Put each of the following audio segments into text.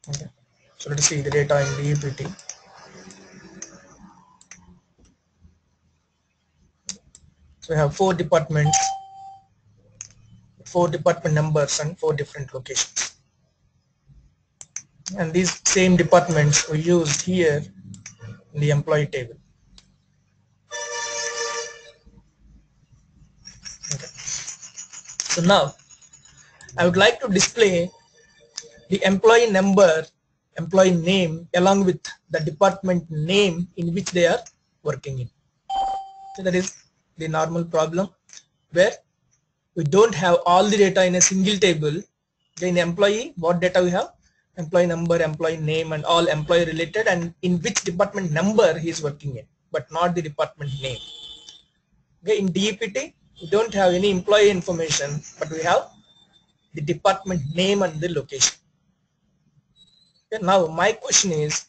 Okay. So let us see the data in DEPT. So we have four departments, four department numbers, and four different locations. And these same departments were used here in the employee table. Okay. So now I would like to display the employee number, employee name along with the department name in which they are working in. So that is the normal problem where we don't have all the data in a single table. In employee, what data we have? Employee number, employee name, and all employee related, and in which department number he is working in, but not the department name. Okay, in DEPT, we don't have any employee information, but we have the department name and the location. Okay, now my question is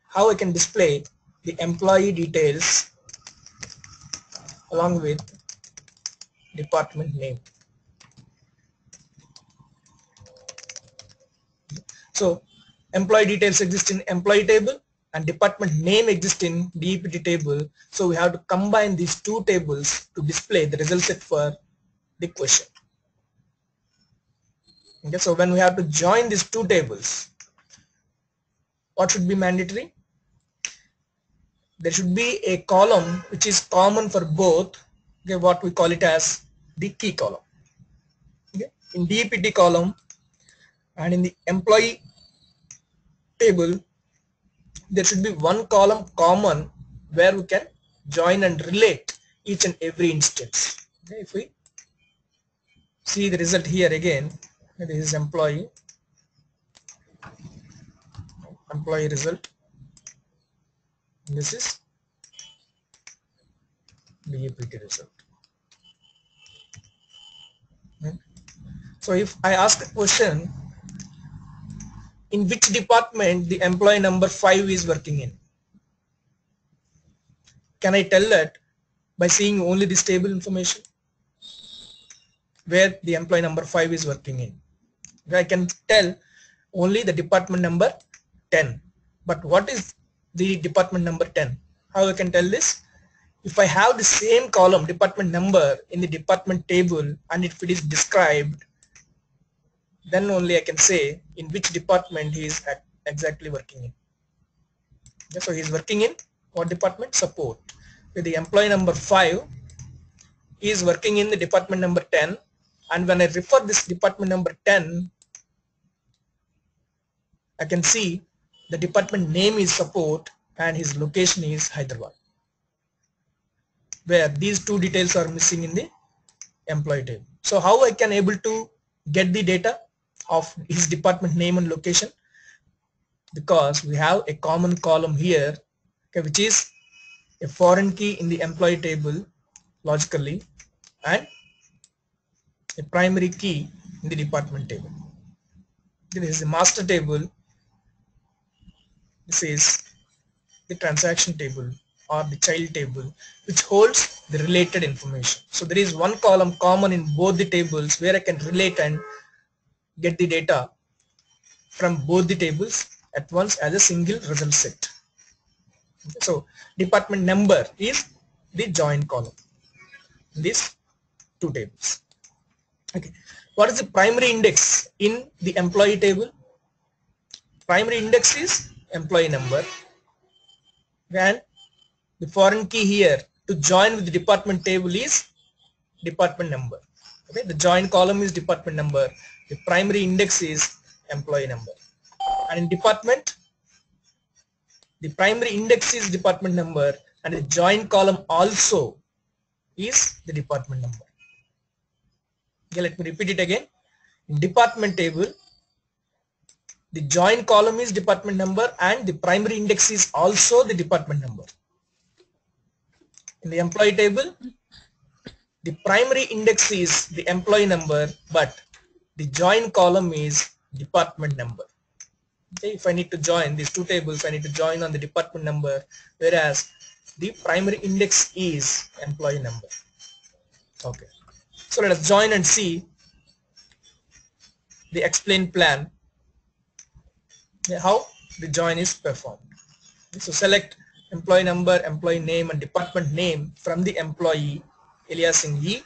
how I can display the employee details along with department name. So employee details exist in employee table and department name exists in DEPT table. So we have to combine these two tables to display the result set for the question. Okay, so when we have to join these two tables, what should be mandatory? There should be a column which is common for both. Okay, what we call it as the key column. Okay, in DEPT column and in the employee table, there should be one column common where we can join and relate each and every instance. Okay, if we see the result here again, this is employee result, this is DEPT result. Okay. So if I ask a question, in which department the employee number 5 is working in, can I tell that by seeing only this table information where the employee number 5 is working in? I can tell only the department number 10, but what is the department number 10? How I can tell this? If I have the same column department number in the department table and if it is described, then only I can say in which department he is exactly working in. Okay, so he is working in what department? Support. With the employee number 5, he is working in the department number 10, and when I refer this department number 10, I can see the department name is support and his location is Hyderabad, where these two details are missing in the employee table. So how I can able to get the data of his department name and location? Because we have a common column here, okay, which is a foreign key in the employee table logically and a primary key in the department table. This is the master table, this is the transaction table or the child table, which holds the related information. So there is one column common in both the tables where I can relate and get the data from both the tables at once as a single result set. Okay, so department number is the joint column in these two tables. Okay, what is the primary index in the employee table? Primary index is employee number, and the foreign key here to join with the department table is department number. Okay, the joint column is department number, the primary index is employee number, and in department the primary index is department number and the joint column also is the department number. Okay, let me repeat it again. In department table, the joint column is department number and the primary index is also the department number. In the employee table, the primary index is the employee number, but the joint column is department number. Okay, if I need to join these two tables, I need to join on the department number, whereas the primary index is employee number. Okay, so let us join and see the explained plan. how the join is performed. So select employee number, employee name and department name from the employee aliasing E,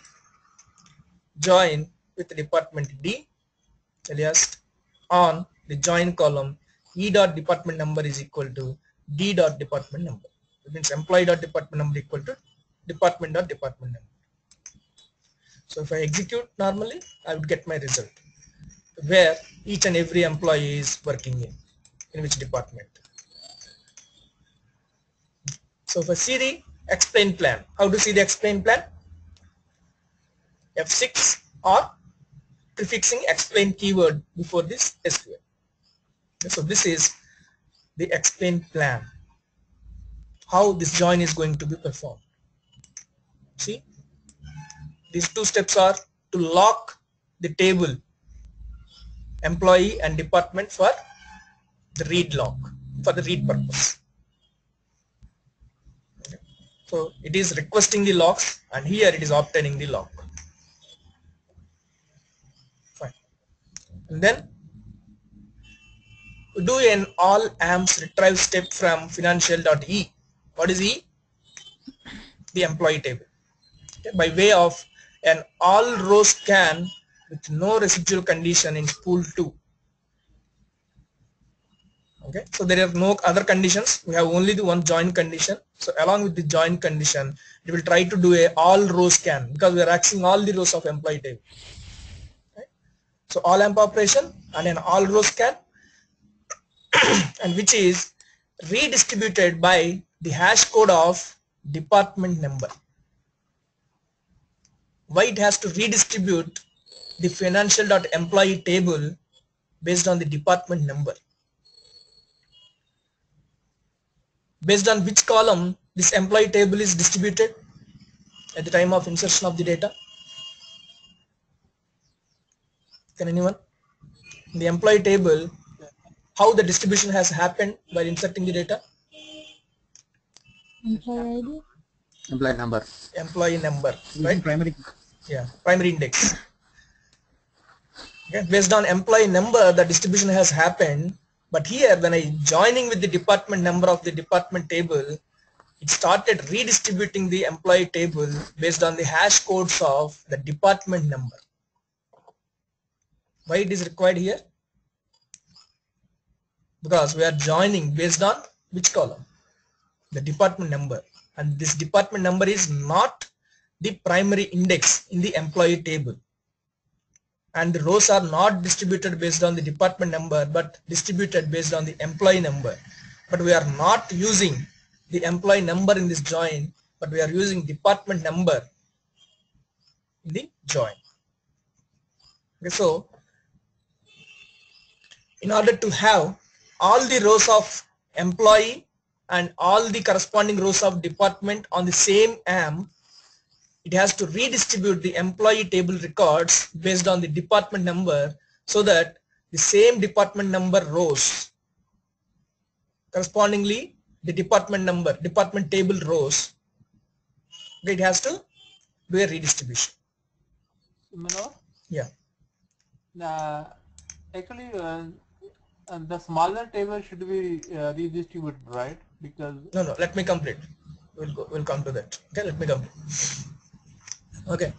join with the department D alias on the join column E dot department number is equal to D dot department number. It means employee dot department number equal to department dot department number. So if I execute normally, I would get my result where each and every employee is working in which department. So if I see the explain plan, how to see the explain plan? F6 or prefixing explain keyword before this SQL. So this is the explain plan, how this join is going to be performed. See, these two steps are to lock the table employee and department for the read lock, for the read purpose. Okay. So it is requesting the locks and here it is obtaining the lock. Fine. And then we do an all amps retrieve step from financial.e. What is E? The employee table. Okay. By way of an all row scan with no residual condition in spool 2. Okay, so there are no other conditions, we have only the one join condition. So along with the join condition, we will try to do a all row scan because we are accessing all the rows of employee table. Right? So all amp operation and an all row scan and which is redistributed by the hash code of department number. Why it has to redistribute the financial.employee table based on the department number? Based on which column this employee table is distributed at the time of insertion of the data? Can anyone? In the employee table, how the distribution has happened while inserting the data? Employee ID? Employee number. Employee number, right? Primary. Yeah, primary index. Okay. Based on employee number, the distribution has happened. But here, when I joining with the department number of the department table, it started redistributing the employee table based on the hash codes of the department number. Why it is required here? Because we are joining based on which column? The department number. And this department number is not the primary index in the employee table. And the rows are not distributed based on the department number but distributed based on the employee number. But we are not using the employee number in this join, but we are using department number in the join. Okay, so in order to have all the rows of employee and all the corresponding rows of department on the same AMP, it has to redistribute the employee table records based on the department number so that the same department number rows correspondingly the department number, department table rows, it has to do a redistribution. Manoj? Yeah. Actually, the smaller table should be redistributed, right? Because No, let me complete. We'll come to that. Okay, let me complete. Okay.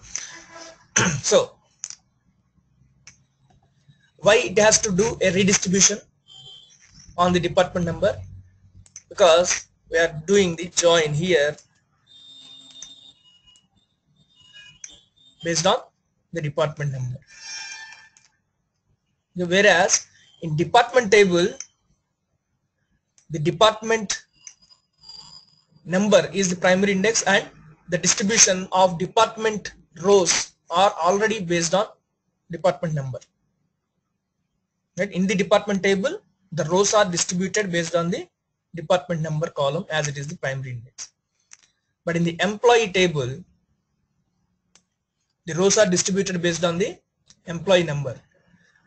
So why it has to do a redistribution on the department number? Because we are doing the join here based on the department number. Whereas in department table, the department number is the primary index and the distribution of department rows are already based on department number. Right? In the department table, the rows are distributed based on the department number column as it is the primary index. But in the employee table, the rows are distributed based on the employee number.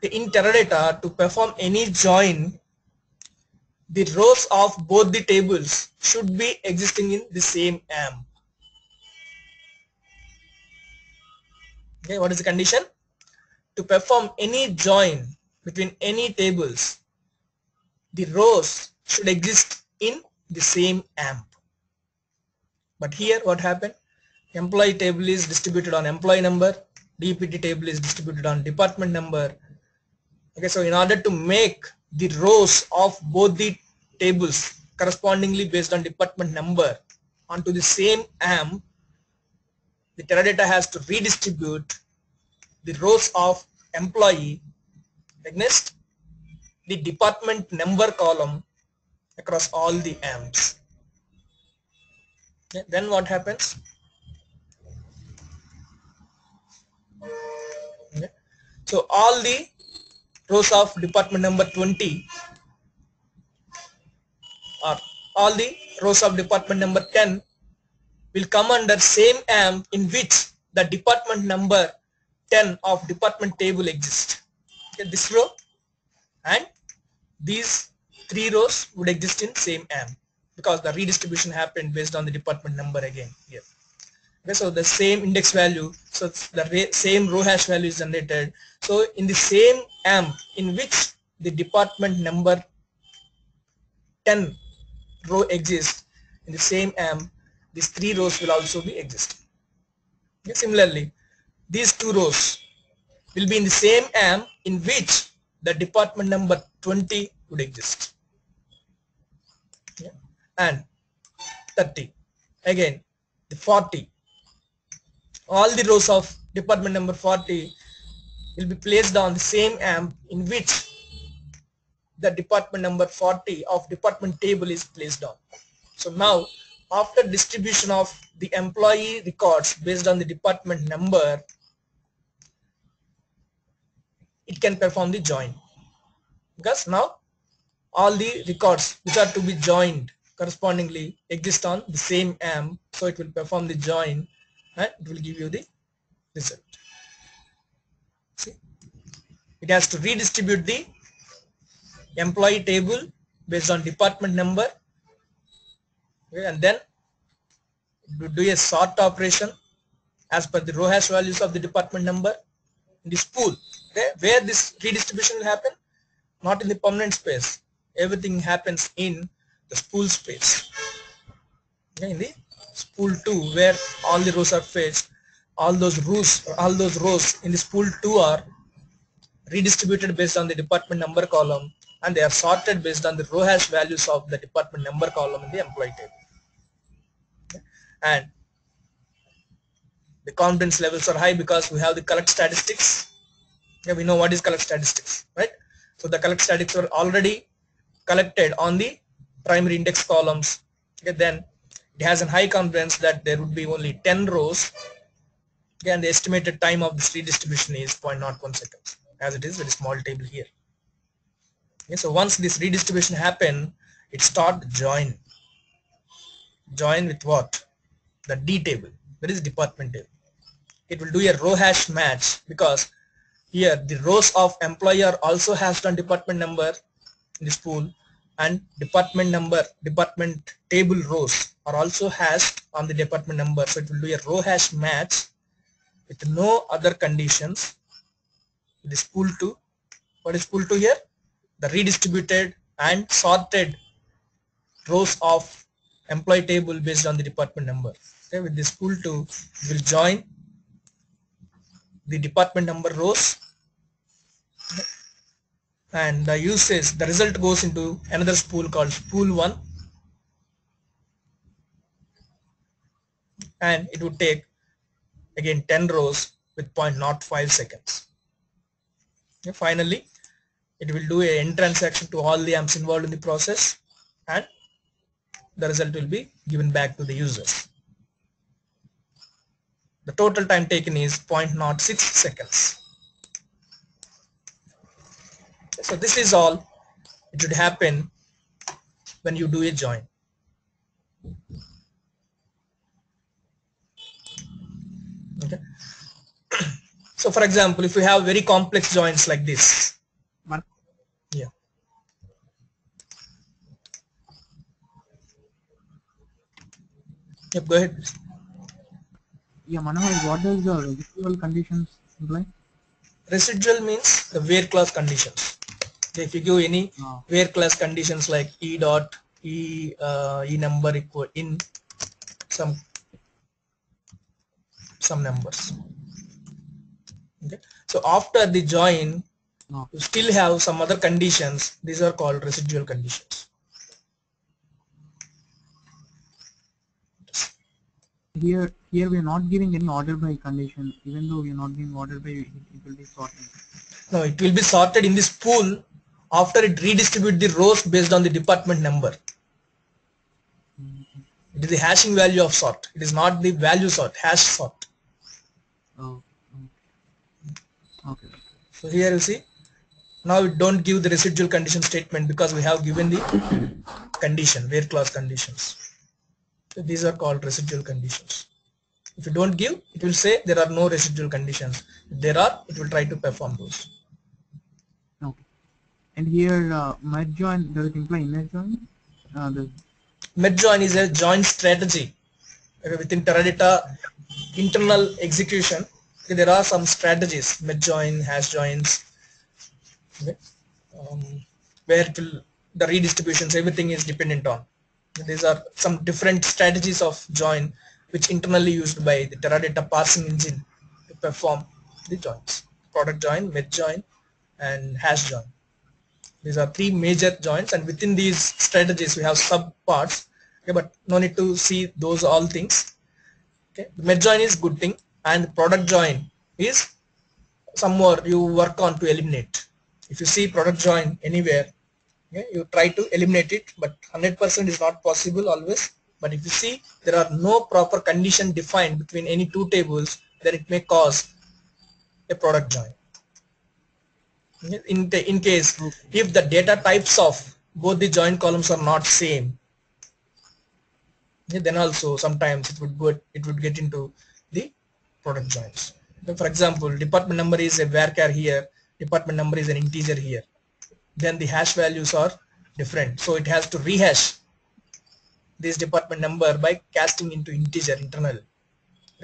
In Teradata, to perform any join, the rows of both the tables should be existing in the same AMP. Okay, what is the condition? To perform any join between any tables, the rows should exist in the same amp. But here what happened? Employee table is distributed on employee number, DPT table is distributed on department number. Okay, so in order to make the rows of both the tables correspondingly based on department number onto the same amp, the Teradata has to redistribute the rows of employee against the department number column across all the amps. Okay, then what happens? Okay, so all the rows of department number 20 or all the rows of department number 10 will come under same amp in which the department number 10 of department table exists. Okay, this row and these three rows would exist in same amp because the redistribution happened based on the department number again here. Okay, so the same index value, so the same row hash value is generated. So in the same amp in which the department number 10 row exists, in the same amp these three rows will also be existing. Okay, similarly, these two rows will be in the same amp in which the department number 20 would exist. Okay, and 30, again the 40, all the rows of department number 40 will be placed on the same amp in which the department number 40 of department table is placed on. So now after distribution of the employee records based on the department number, it can perform the join, because now all the records which are to be joined correspondingly exist on the same amp, so it will perform the join and it will give you the result. See, it has to redistribute the employee table based on department number, okay, and then do a sort operation as per the row hash values of the department number in the spool. Okay, where this redistribution will happen? Not in the permanent space. Everything happens in the spool space. Okay, in the spool 2 where all the rows are fetched, all those rows in the spool 2 are redistributed based on the department number column, and they are sorted based on the row hash values of the department number column in the employee table. Okay, and the confidence levels are high because we have the collect statistics. Okay, we know what is collect statistics, right? So the collect statistics are already collected on the primary index columns. Okay, then it has a high confidence that there would be only 10 rows. Okay, and the estimated time of this redistribution is 0.01 seconds, as it is very small table here. Okay, so once this redistribution happen, it start join with what? The D table, that is department table. It will do a row hash match because here the rows of employee are also hashed on department number in this pool, and department table rows are also hashed on the department number. So it will do a row hash match with no other conditions. This pool 2, what is pool 2 here? The redistributed and sorted rows of employee table based on the department number. Okay, with this pool 2 will join the department number rows, and the usage, the result goes into another spool called spool 1, and it would take again 10 rows with 0.05 seconds. Okay, finally it will do a end transaction to all the amps involved in the process, and the result will be given back to the users. The total time taken is 0.06 seconds. So this is all it should happen when you do a join. Okay. So for example, if we have very complex joins like this, yeah. Yep, go ahead. Yeah, Manohar, what does the residual conditions imply? Residual means the where clause conditions. If you give any Oh, where class conditions like e dot e number equal in some numbers. Okay. So after the join, no. you still have some other conditions. These are called residual conditions. Here we are not giving any order by condition. Even though we are not giving order by, it will be sorting. No, it will be sorted in this pool after it redistribute the rows based on the department number. It is the hashing value of sort. It is not the value sort, hash sort. Oh, okay. So here you see, now we don't give the residual condition statement because we have given the condition, where clause conditions. So these are called residual conditions. If you don't give, it will say there are no residual conditions. If there are, it will try to perform those. Okay. And here merge join, does it imply inner join? Merge join is a join strategy. Within Teradata internal execution, there are some strategies, merge join, hash joins, okay, where it will, the redistributions, everything is dependent on. These are some different strategies of join which internally used by the Teradata parsing engine to perform the joins. Product join, merge join, and hash join. These are three major joins, and within these strategies we have sub parts. Okay, but no need to see those all things. Okay, merge join is good thing, and product join is some more you work on to eliminate. If you see product join anywhere, okay, you try to eliminate it, but 100% is not possible always. But if you see there are no proper condition defined between any two tables, then it may cause a product join. In case Okay. if the data types of both the join columns are not same, then also sometimes it would get into the product joins. For example, department number is a varchar here, department number is an integer here, then the hash values are different, so it has to rehash this department number by casting into integer internal.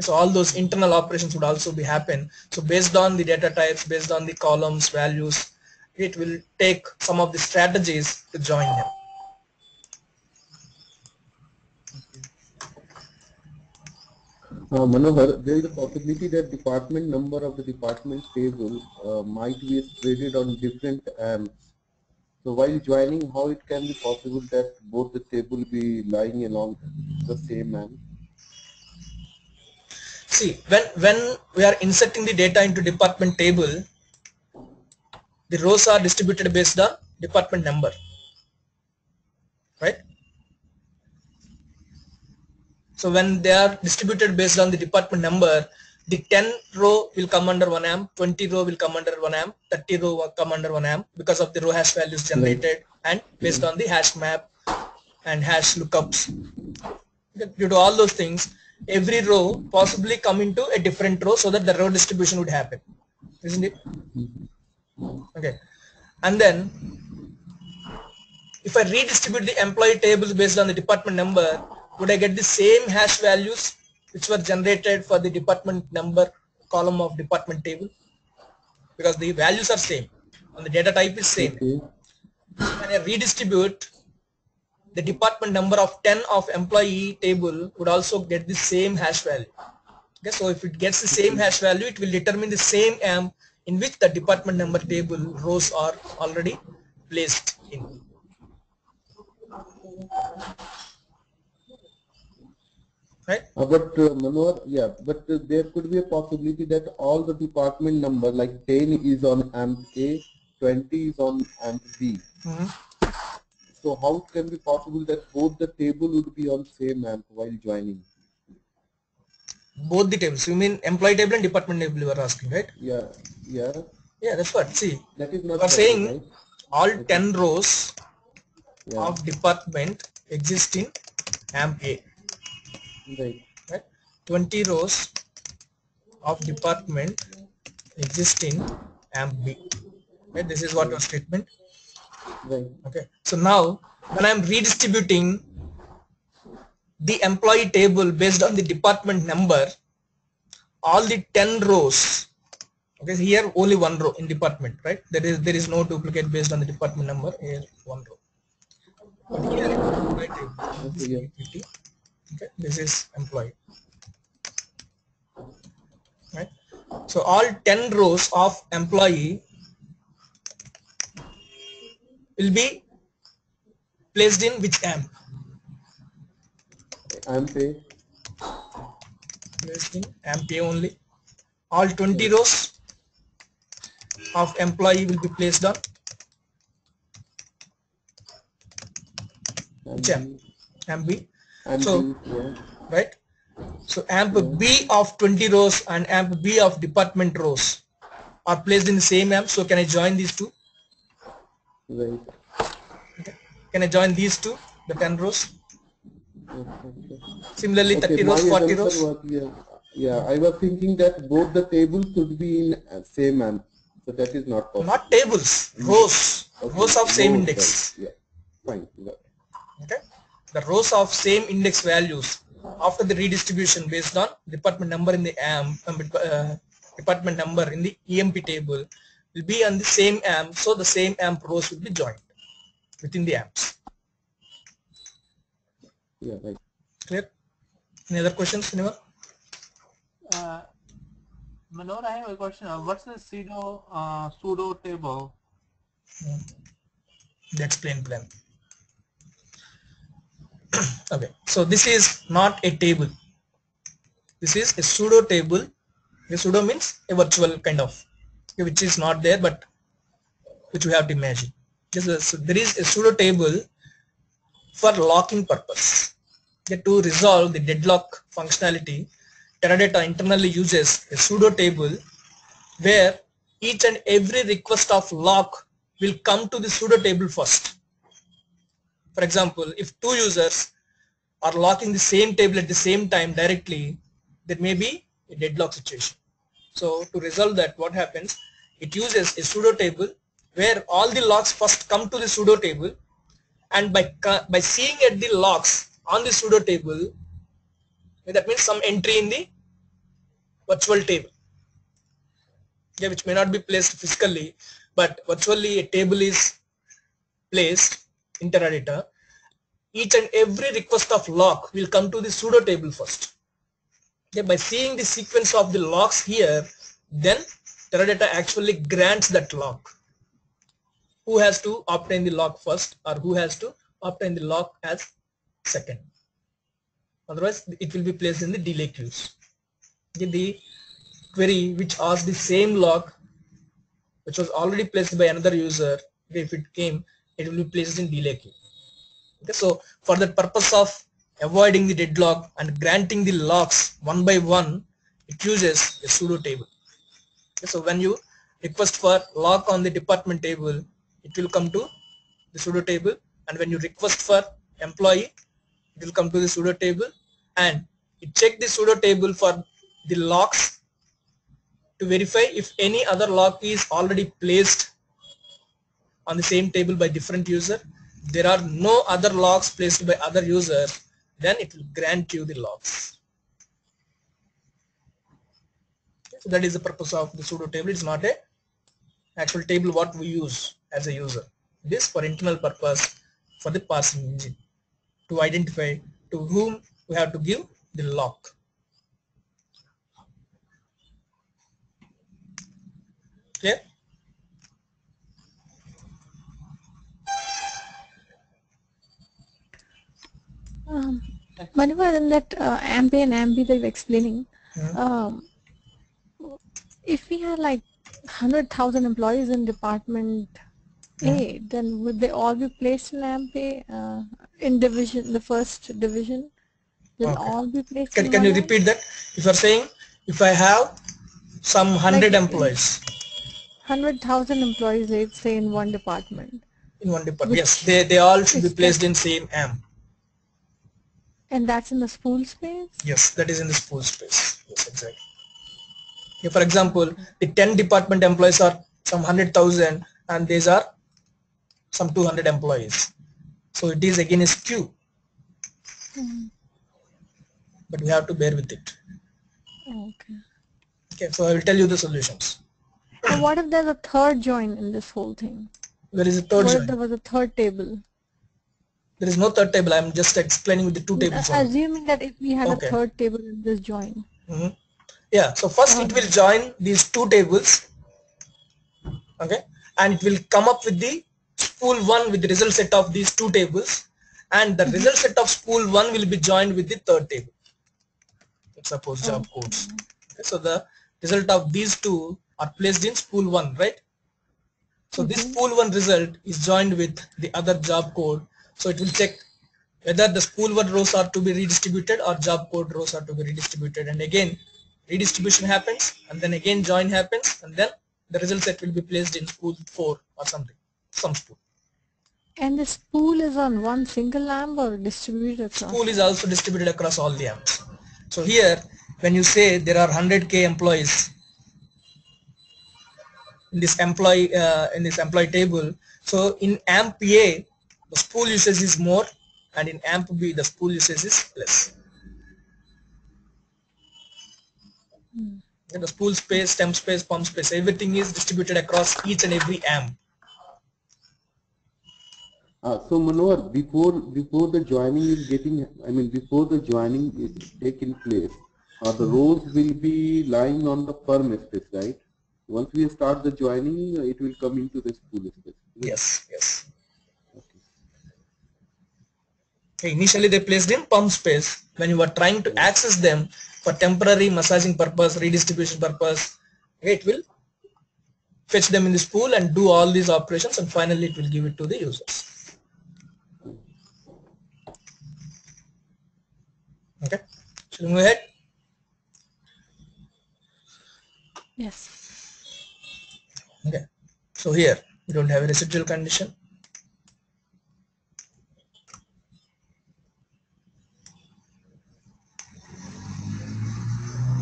So all those internal operations would also be happen. So based on the data types, based on the columns values, it will take some of the strategies to join them. Okay. Manohar, there is a possibility that department number of the department table might be spread on different amps. So while joining, how it can be possible that both the table be lying along the same amp? See, when we are inserting the data into department table, the rows are distributed based on department number, right? So when they are distributed based on the department number, the 10 row will come under 1 amp, 20 row will come under 1 amp, 30 row will come under 1 amp because of the row hash values generated and based on the hash map and hash lookups. Due to all those things, every row possibly come into a different row so that the row distribution would happen, isn't it? Okay. And then if I redistribute the employee tables based on the department number, would I get the same hash values which were generated for the department number column of department table? Because the values are same and the data type is same. Okay. When I redistribute, the department number of 10 of employee table would also get the same hash value. Okay, so if it gets the same hash value, it will determine the same amp in which the department number table rows are already placed in. Right? Manohar, yeah, but there could be a possibility that all the department number like 10 is on amp A, 20 is on amp B. So how it can be possible that both the table would be on same amp while joining? Both the tables. You mean employee table and department table you were asking, right? Yeah, yeah. Yeah, that's what. See, That is you not are possible, saying right? all Okay. 10 rows Yeah. of department exist in amp A. Right. Right? 20 rows of department exist in amp B. Right? This is what your statement. Right. Okay. So now when I'm redistributing the employee table based on the department number, all the 10 rows Okay, so here only one row in department, right? There is no duplicate based on the department number. Here one row. But here in employee table, this Okay, is yeah. EPT. Okay, this is employee, right? So all 10 rows of employee will be placed in which AMP? AMP A. Placed in AMP A only. All 20 Yes. rows of employee will be placed on which AMP AMP? B. AMP B. AMP So, B. Yeah. right? So AMP Yeah. B of 20 rows and AMP B of department rows are placed in the same AMP. So can I join these two? Right. Okay. Can I join these two, the 10 rows? Okay. Similarly, Okay, 30 my rows, 40 assumption rows? was, yeah, I was thinking that both the tables should be in same AMP, so that is not Not possible. tables, Mm, rows. okay, Rows of same rows, right? index. Yeah, fine. Got it. Okay. The rows of same index values after the redistribution based on department number in the AMP, department number in the EMP table will be on the same AMP. So the same AMP rows will be joined within the AMPs. Yeah, right. Clear? Any other questions, anyone? Manoj, I have a question. What's the pseudo table? The explain plan. Okay, so this is not a table. This is a pseudo table. A pseudo means a virtual kind of, which is not there, but which we have to imagine. So there is a pseudo table for locking purpose. To resolve the deadlock functionality, Teradata internally uses a pseudo table where each and every request of lock will come to the pseudo table first. For example, if two users are locking the same table at the same time directly, there may be a deadlock situation. So to resolve that, what happens? It uses a pseudo table where all the locks first come to the pseudo table, and by seeing at the locks on the pseudo table, that means some entry in the virtual table, which may not be placed physically, but virtually a table is placed in Teradata. Each and every request of lock will come to the pseudo table first. By seeing the sequence of the locks here, then Teradata actually grants that lock. Who has to obtain the lock first, or who has to obtain the lock as second? Otherwise, it will be placed in the delay queues. The query which asks the same lock which was already placed by another user, if it came, it will be placed in delay queue. Okay, so for the purpose of avoiding the deadlock and granting the locks one by one, it uses a pseudo table. Okay, so when you request for lock on the department table, it will come to the pseudo table, and when you request for employee, it will come to the pseudo table, and it check the pseudo table for the locks to verify if any other lock is already placed on the same table by different user. There are no other locks placed by other users, then it will grant you the locks. So that is the purpose of the pseudo table. It's not a actual table what we use as a user. It is for internal purpose for the parsing engine to identify to whom we have to give the lock. Clear? Whenever in that AMP and AMP that you're explaining, um, if we had like 100,000 employees in department A, then would they all be placed in AMP A, in division, the first division? They'll Okay. all be placed in Can you one AMP? repeat that? If you are saying if I have some 100 Like employees 100,000 employees, let's say, in one department, in one department, yes, which they all should be is that, placed in same AMP. and that's in the spool space? Yes, that is in the spool space. Yes, exactly. If, for example, Okay. the 10 department employees are some 100,000 and these are some 200 employees. So it is again a skew, but we have to bear with it. Okay. Okay, so I will tell you the solutions. But what if there's a third join in this whole thing? There is a third What if join. there was a third table? There is no third table. I'm just explaining with the two tables only. Assuming that if we had a Okay. third table in this join. Yeah. So first it will join these two tables. Okay. And it will come up with the spool 1 with the result set of these two tables. And the result set of spool 1 will be joined with the third table. Let's suppose job codes. Okay, so the result of these two are placed in spool 1, right? So this spool 1 result is joined with the other job code. So it will check whether the spool 1 rows are to be redistributed or job code rows are to be redistributed. And again, redistribution happens, and then again join happens, and then the result set will be placed in spool 4 or something, some spool. And the spool is on one single lamp or distributed across? Spool is also distributed across all the amps. So here, when you say there are 100k employees in this employee table, so in amp A, the spool usage is more, and in amp B, the spool usage is less. The spool space, temp space, pump space, everything is distributed across each and every amp. So Manohar, before the joining is getting, before the joining is taking place, the rows will be lying on the perm space, right? Once we start the joining, it will come into the spool space. Yes, yes. Okay. Okay, initially they placed in pump space. When you are trying to access them for temporary massaging purpose, redistribution purpose, it will fetch them in the spool and do all these operations, and finally it will give it to the users. Okay, should we move ahead? Yes. Okay, so here we don't have a residual condition.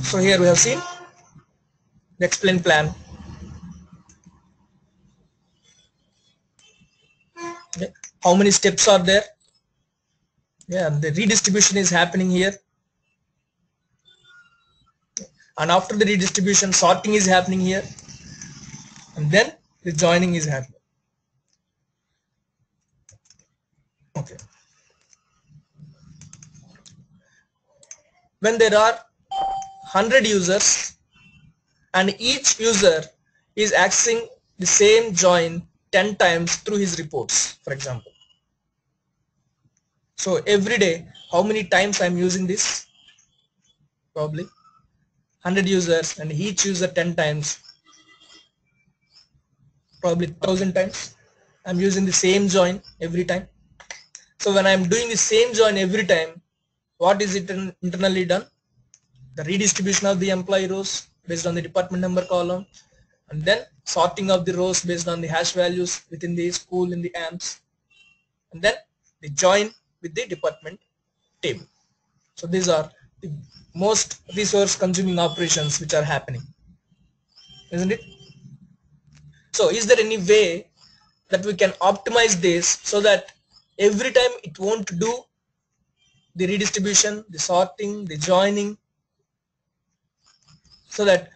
So here we have seen the explain plan. Okay. How many steps are there? Yeah, the redistribution is happening here, and after the redistribution, sorting is happening here, and then the joining is happening. Okay. When there are 100 users and each user is accessing the same join 10 times through his reports, for example. So every day, how many times I'm using this? Probably 100 users, and each user 10 times, probably 1000 times. I'm using the same join every time. So when I'm doing the same join every time, what is it internally done? The redistribution of the employee rows based on the department number column, and then sorting of the rows based on the hash values within the spool in the amps, and then the join with the department table. So these are the most resource consuming operations which are happening, isn't it? So is there any way that we can optimize this so that every time it won't do the redistribution, the sorting, the joining, so that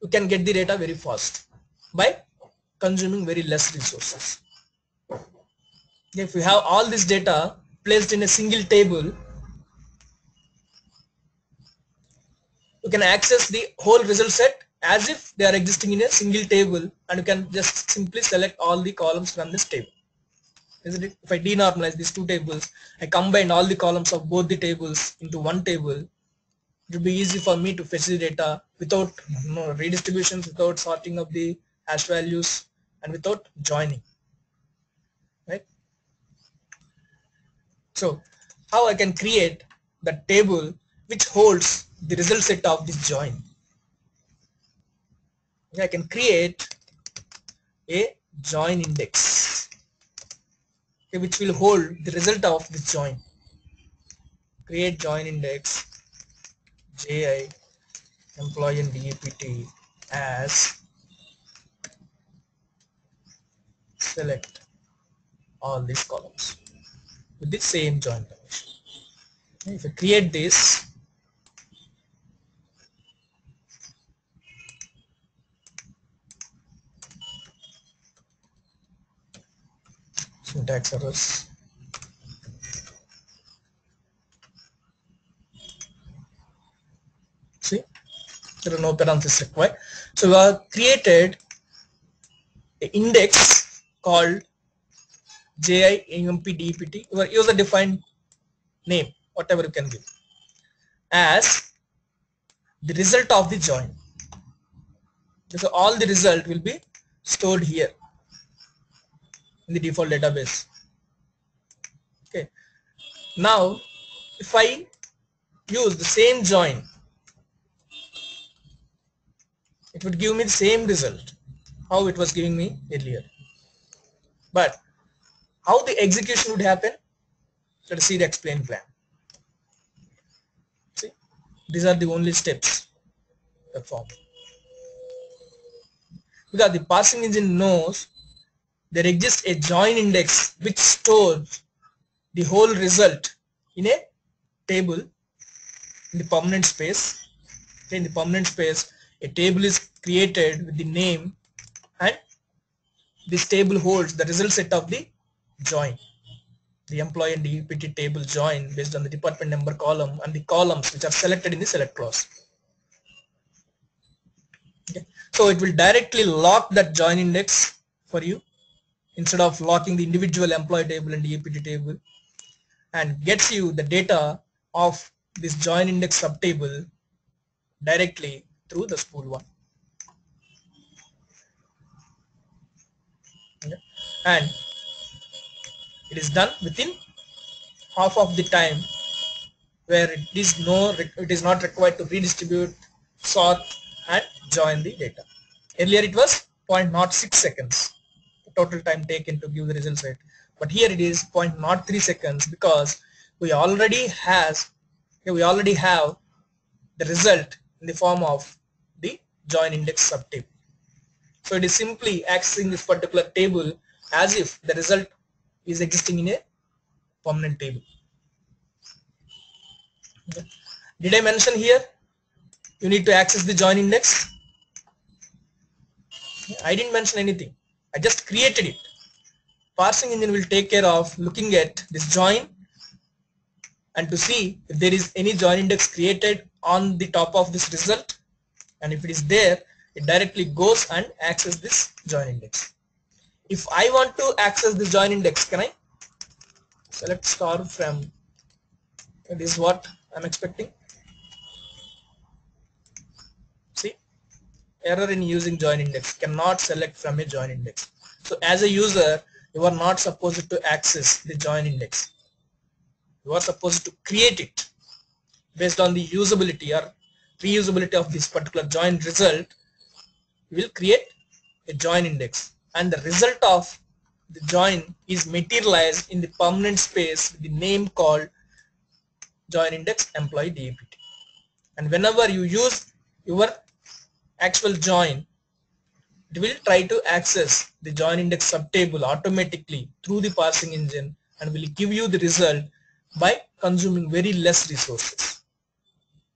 you can get the data very fast by consuming very less resources? If we have all this data placed in a single table, you can access the whole result set as if they are existing in a single table, and you can just simply select all the columns from this table, isn't it? If I denormalize these two tables, I combine all the columns of both the tables into one table, it will be easy for me to fetch the data without redistributions, without sorting of the hash values, and without joining, right? So how I can create the table which holds the result set of this join? I can create a join index, okay, which will hold the result of this join. Create join index ji employee and dept as select all these columns with the same join permission. If I create this, syntax errors. See, there are no parentheses required. So we have created an index called JIMPDEPT, your user defined name, whatever you can give, as the result of the join. So all the result will be stored here in the default database. Okay. Now, if I use the same join, it would give me the same result how it was giving me earlier. But how the execution would happen? Let us see the explain plan. See, these are the only steps performed. Because the parsing engine knows there exists a join index which stores the whole result in a table in the permanent space. In the permanent space, a table is created with the name, and this table holds the result set of the join. The employee and DPT table join based on the department number column and the columns which are selected in the select clause. Okay. So it will directly lock that join index for you instead of locking the individual employee table and DPT table, and gets you the data of this join index subtable directly through the spool one. Okay. And it is done within half of the time, where it is not required to redistribute, sort and join the data. Earlier it was 0.06 seconds the total time taken to give the result set, but here it is 0.03 seconds because we already have the result in the form of the join index subtable. So it is simply accessing this particular table as if the result is existing in a permanent table. Okay. Did I mention here you need to access the join index? I didn't mention anything. I just created it. Parsing engine will take care of looking at this join and to see if there is any join index created on the top of this result, and if it is there, it directly goes and access this join index. If I want to access this join index, can I select star from? This is what I'm expecting. See, error in using join index, cannot select from a join index. So as a user, you are not supposed to access the join index. You are supposed to create it based on the usability or reusability of this particular join result. You will create a join index, and the result of the join is materialized in the permanent space with the name called join index employee DPT. And whenever you use your actual join, it will try to access the join index subtable automatically through the parsing engine and will give you the result by consuming very less resources.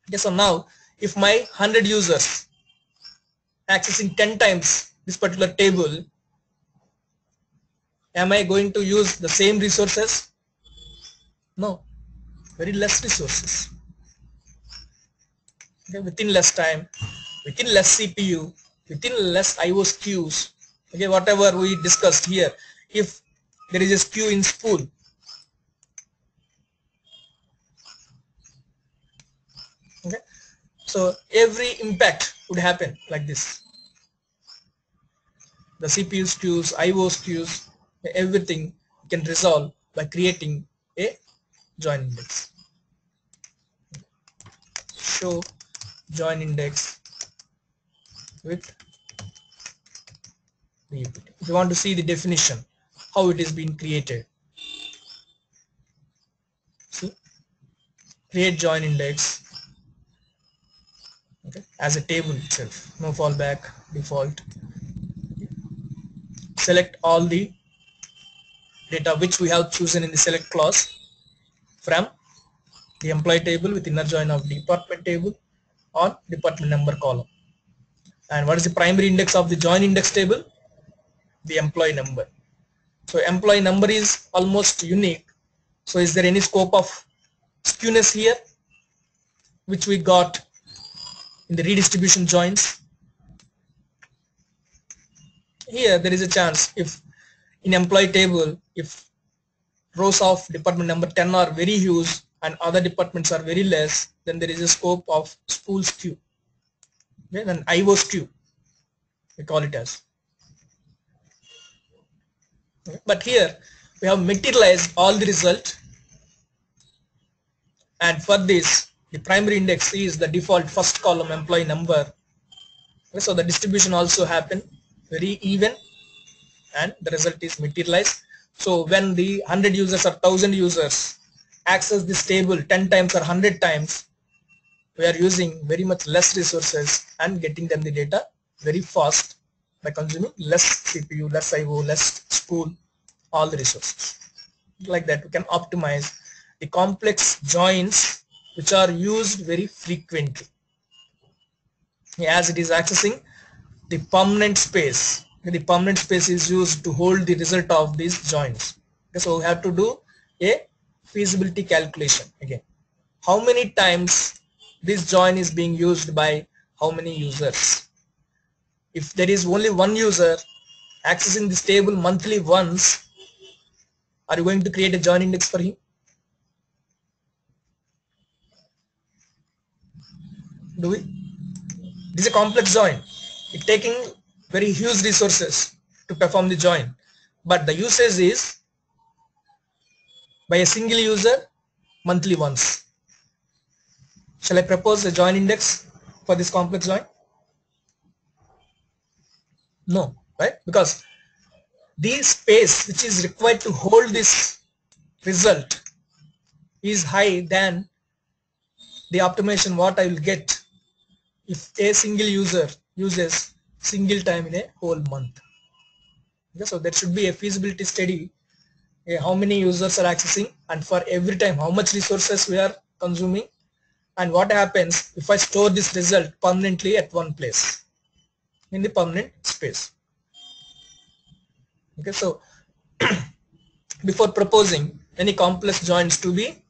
Okay, so now if my 100 users accessing 10 times this particular table, am I going to use the same resources? No, very less resources. Okay, within less time, within less CPU, within less IO queues. Okay, whatever we discussed here, if there is a queue in spool, okay, so every impact would happen like this. The CPU queues, IO queues, everything can resolve by creating a join index. Show join index with DPT. If you want to see the definition, how it is being created, see, create join index, okay, as a table itself, no fallback, default. Select all the data which we have chosen in the select clause from the employee table with inner join of department table on department number column. And what is the primary index of the join index table? The employee number. So employee number is almost unique. So is there any scope of skewness here which we got in the redistribution joins? Here there is a chance if in employee table, if rows of department number 10 are very huge and other departments are very less, then there is a scope of spool skew. Okay, then IO skew we call it as. Okay, but here we have materialized all the result, and for this the primary index is the default first column employee number. Okay, so the distribution also happened very even and the result is materialized. So when the 100 users or 1000 users access this table 10 times or 100 times, we are using very much less resources and getting them the data very fast by consuming less CPU, less IO, less spool, all the resources. Like that we can optimize the complex joins which are used very frequently, as it is accessing the permanent space. The permanent space is used to hold the result of these joins. So we have to do a feasibility calculation again. How many times this join is being used by how many users? If there is only one user accessing this table monthly once, are you going to create a join index for him? Do we? This is a complex join. It's taking very huge resources to perform the join, but the usage is by a single user monthly once. Shall I propose a join index for this complex join? No, right? Because the space which is required to hold this result is high than the optimization what I will get if a single user uses single time in a whole month. Okay, so there should be a feasibility study, how many users are accessing and for every time how much resources we are consuming, and what happens if I store this result permanently at one place in the permanent space. Okay, so before proposing any complex joins to be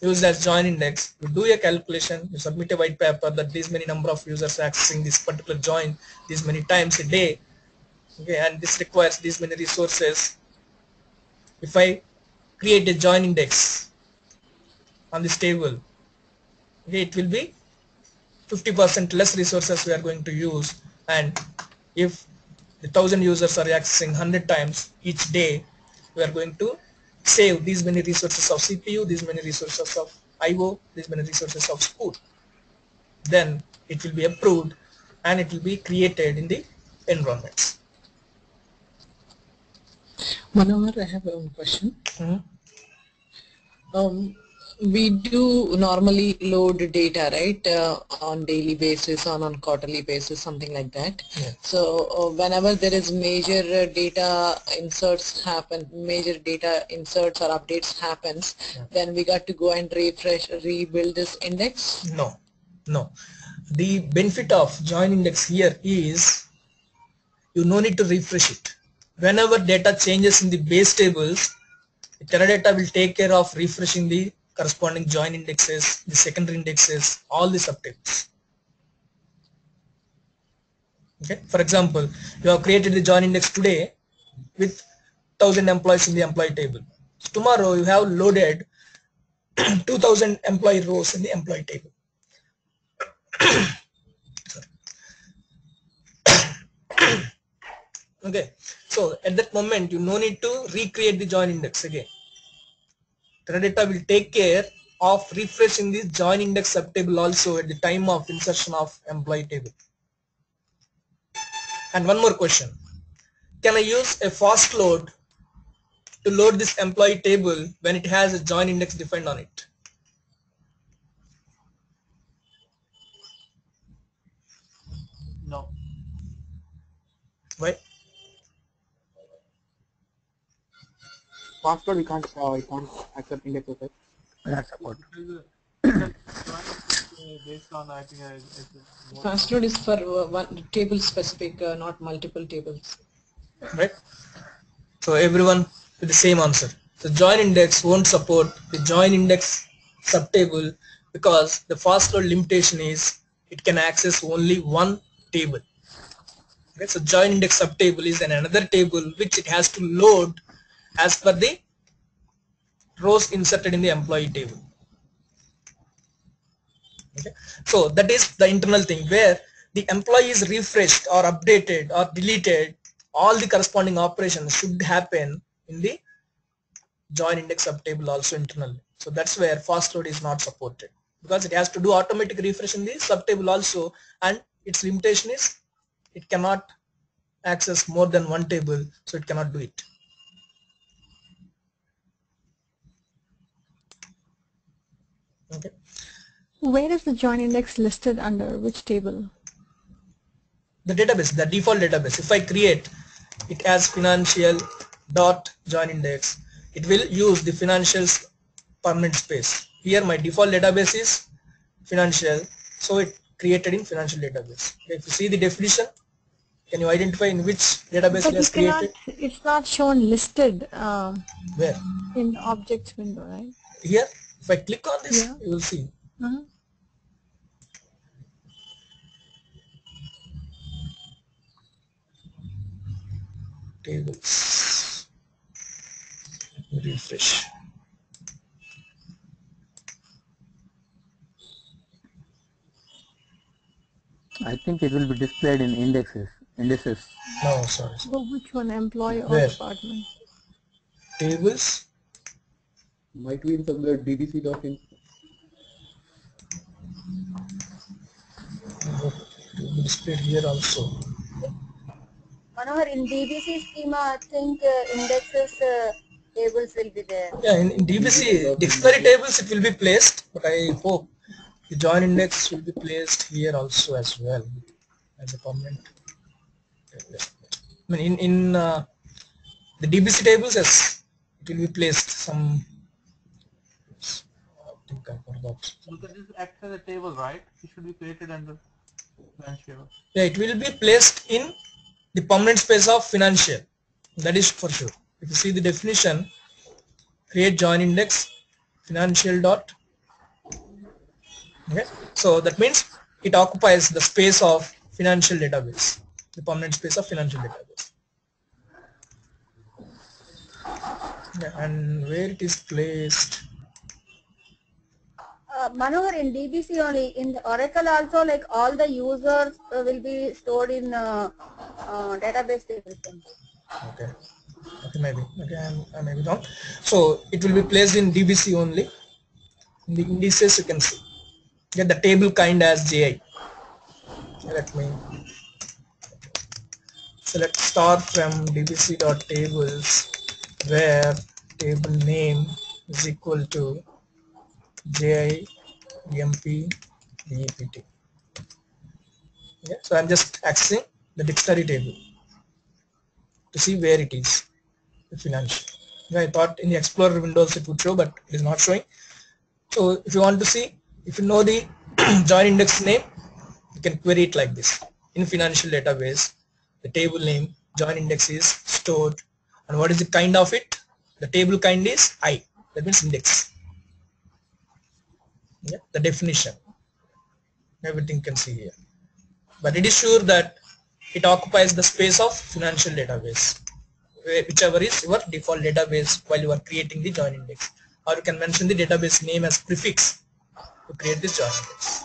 used as join index, you do a calculation, you submit a white paper that these many number of users are accessing this particular join these many times a day, okay, and this requires these many resources. If I create a join index on this table, okay, it will be 50% less resources we are going to use, and if the 1000 users are accessing 100 times each day, we are going to save these many resources of CPU, these many resources of IO, these many resources of spool. Then it will be approved and it will be created in the environments. Manohar, I have one question. We do normally load data, right, on daily basis, on quarterly basis, something like that. Yeah. So whenever there is major data inserts happen, major data inserts or updates happens, then we got to go and refresh, rebuild this index? No, no. The benefit of join index here is you no need to refresh it. Whenever data changes in the base tables, the Teradata will take care of refreshing the corresponding join indexes, the secondary indexes, all the subtables. Okay. For example, you have created the join index today with 1000 employees in the employee table. So tomorrow you have loaded 2000 employee rows in the employee table. Okay. So at that moment you no need to recreate the join index again. Teradata will take care of refreshing this join index subtable also at the time of insertion of employee table. And one more question. Can I use a fast load to load this employee table when it has a join index defined on it? No. Why? Password we can't accept indexes, right? That's support. Based on, I think, Fast load is for one table specific, not multiple tables. Right. So everyone with the same answer. So join index won't support the join index subtable because the fast load limitation is it can access only one table. Okay, so join index subtable is another table which it has to load as per the rows inserted in the employee table. Okay, so that is the internal thing where the employee is refreshed or updated or deleted. All the corresponding operations should happen in the join index subtable also internally. So that's where fast load is not supported because it has to do automatic refresh in the subtable also, and its limitation is it cannot access more than one table, so it cannot do it. Okay. Where is the join index listed under which table? The database, the default database. If I create it as financial dot join index, it will use the financials permanent space. Here my default database is financial, so it created in financial database. If you see the definition, can you identify in which database But it you has cannot, created? it's not shown listed Where? in objects window, right? Here, if I click on this, Yeah. you will see. Tables. Refresh. I think it will be displayed in indices. No, sorry. But which one, employee or Where? department? Tables. Might be in somewhere dbc.info. Displayed here also. Manohar, in DBC schema, I think indexes tables will be there. Yeah, in DBC dictionary tables it will be placed, but I hope the join index will be placed here also as well as a permanent. I mean in the DBC tables, yes, it will be placed some. I think I forgot. Because this acts as a table, right? It should be created under financial. Yeah, it will be placed in the permanent space of financial. That is for sure. If you see the definition, create join index financial dot. Okay, so that means it occupies the space of financial database, the permanent space of financial database. Yeah, and where it is placed. Manohar, in DBC only, in the Oracle also, like all the users will be stored in database tables only. Okay. Okay, maybe. Okay, I may be wrong. So it will be placed in DBC only. In the indices you can see. Get the table kind as JI. Let me select start from dbc.tables where table name is equal to JI EMP DEPT. Okay, so I'm just accessing the dictionary table to see where it is, the financial. Okay, I thought in the Explorer windows it would show, but it is not showing. So if you want to see, if you know the join index name, you can query it like this. In financial database, the table name join index is stored, and what is the kind of it? The table kind is I, that means index. Yeah, the definition, everything you can see here. But it is sure that it occupies the space of financial database, whichever is your default database while you are creating the join index, or you can mention the database name as prefix to create this join index.